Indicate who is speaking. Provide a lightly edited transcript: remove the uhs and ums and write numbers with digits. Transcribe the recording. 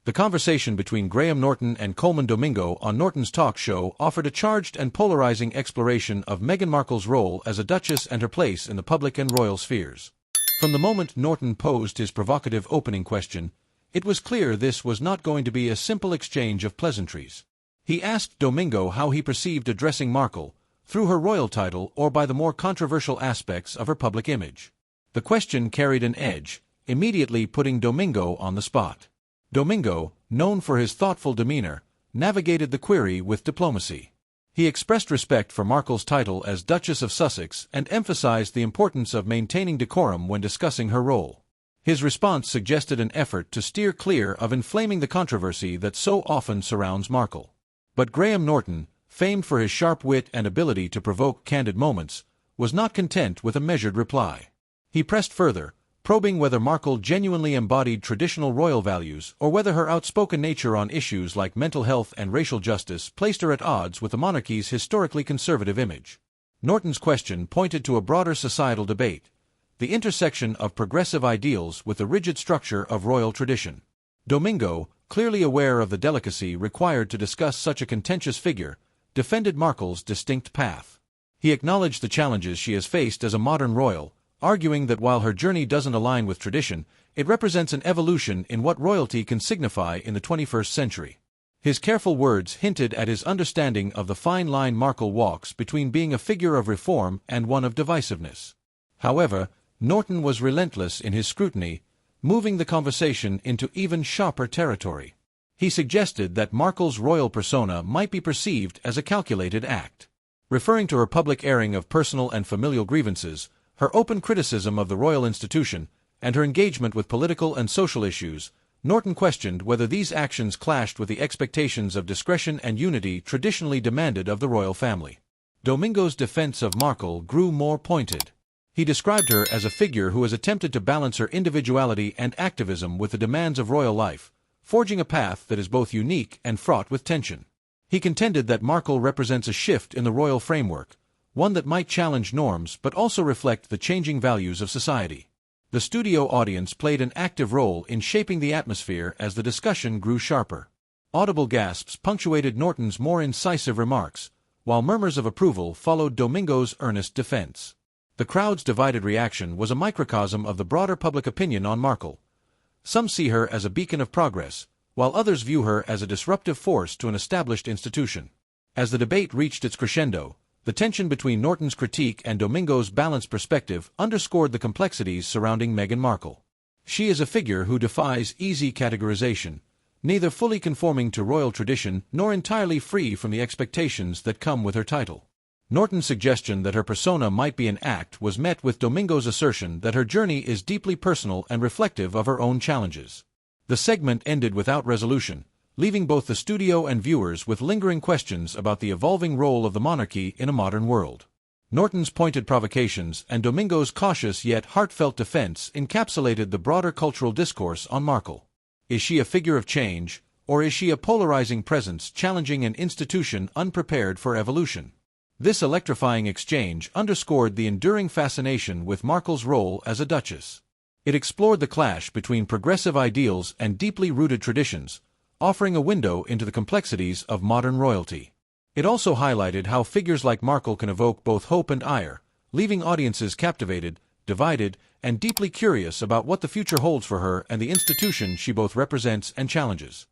Speaker 1: The conversation between Graham Norton and Colman Domingo on Norton's talk show offered a charged and polarizing exploration of Meghan Markle's role as a duchess and her place in the public and royal spheres. From the moment Norton posed his provocative opening question, it was clear this was not going to be a simple exchange of pleasantries. He asked Domingo how he perceived addressing Markle, through her royal title or by the more controversial aspects of her public image. The question carried an edge, immediately putting Domingo on the spot. Domingo, known for his thoughtful demeanor, navigated the query with diplomacy. He expressed respect for Markle's title as Duchess of Sussex and emphasized the importance of maintaining decorum when discussing her role. His response suggested an effort to steer clear of inflaming the controversy that so often surrounds Markle. But Graham Norton, famed for his sharp wit and ability to provoke candid moments, was not content with a measured reply. He pressed further, probing whether Markle genuinely embodied traditional royal values or whether her outspoken nature on issues like mental health and racial justice placed her at odds with the monarchy's historically conservative image. Norton's question pointed to a broader societal debate, the intersection of progressive ideals with the rigid structure of royal tradition. Domingo, clearly aware of the delicacy required to discuss such a contentious figure, defended Markle's distinct path. He acknowledged the challenges she has faced as a modern royal, arguing that while her journey doesn't align with tradition, it represents an evolution in what royalty can signify in the 21st century. His careful words hinted at his understanding of the fine line Markle walks between being a figure of reform and one of divisiveness. However, Norton was relentless in his scrutiny, moving the conversation into even sharper territory. He suggested that Markle's royal persona might be perceived as a calculated act. Referring to her public airing of personal and familial grievances, her open criticism of the royal institution, and her engagement with political and social issues, Norton questioned whether these actions clashed with the expectations of discretion and unity traditionally demanded of the royal family. Domingo's defense of Markle grew more pointed. He described her as a figure who has attempted to balance her individuality and activism with the demands of royal life, forging a path that is both unique and fraught with tension. He contended that Markle represents a shift in the royal framework, one that might challenge norms but also reflect the changing values of society. The studio audience played an active role in shaping the atmosphere as the discussion grew sharper. Audible gasps punctuated Norton's more incisive remarks, while murmurs of approval followed Domingo's earnest defense. The crowd's divided reaction was a microcosm of the broader public opinion on Markle. Some see her as a beacon of progress, while others view her as a disruptive force to an established institution. As the debate reached its crescendo, the tension between Norton's critique and Domingo's balanced perspective underscored the complexities surrounding Meghan Markle. She is a figure who defies easy categorization, neither fully conforming to royal tradition nor entirely free from the expectations that come with her title. Norton's suggestion that her persona might be an act was met with Domingo's assertion that her journey is deeply personal and reflective of her own challenges. The segment ended without resolution, leaving both the studio and viewers with lingering questions about the evolving role of the monarchy in a modern world. Norton's pointed provocations and Domingo's cautious yet heartfelt defense encapsulated the broader cultural discourse on Markle. Is she a figure of change, or is she a polarizing presence challenging an institution unprepared for evolution? This electrifying exchange underscored the enduring fascination with Markle's role as a duchess. It explored the clash between progressive ideals and deeply rooted traditions, offering a window into the complexities of modern royalty. It also highlighted how figures like Markle can evoke both hope and ire, leaving audiences captivated, divided, and deeply curious about what the future holds for her and the institution she both represents and challenges.